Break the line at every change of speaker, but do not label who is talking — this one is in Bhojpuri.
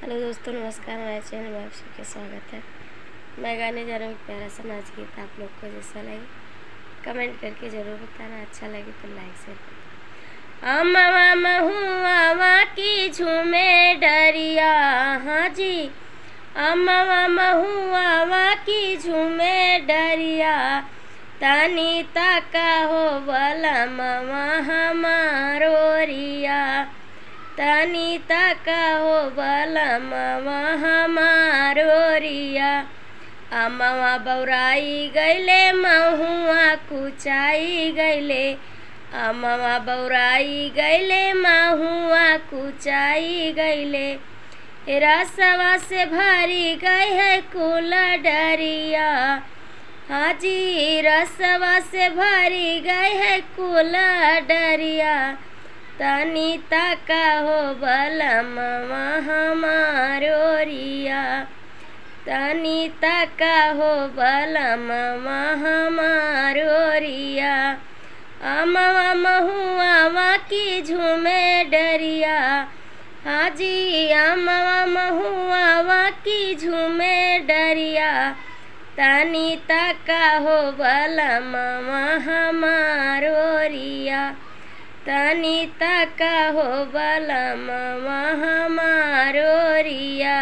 हेलो दोस्तों, नमस्कार। हमारे चैनल में आप सबका स्वागत है। मैं गाने जा रहा हूँ एक प्यारा सा नाच गीत। आप लोग को जैसा लगे कमेंट करके ज़रूर बताना। अच्छा लगे तो लाइक शेयर करना। अम्मा महुआ की झूमे डरिया, हाँ जी। अम्मा महुआ की झूमे डरिया, तानी ताका हो बला मवा हमारो रिया, तानी ताका हो बलमवा हमारो रिया। अम्मा बौराई गैले महुआ कुचाई गैले, अम्मा बौराई गैले महुआ कुचाई गैले। रसवा से भरी गई है कुल डरिया, हाँ जी। रसवा से भरी गई है कुल डरिया, तानी ताका हो बलमवा हमारो रिया, तानी ताका हो बलमवा हमारो रिया। अम्मा महुआ की झूमे डरिया, हाँ जी। अम्मा महुआ की झूमे डरिया, तानी ताका हो बलमवा हमारो रिया, तानी ताका हो बलमवा हमारो रिया।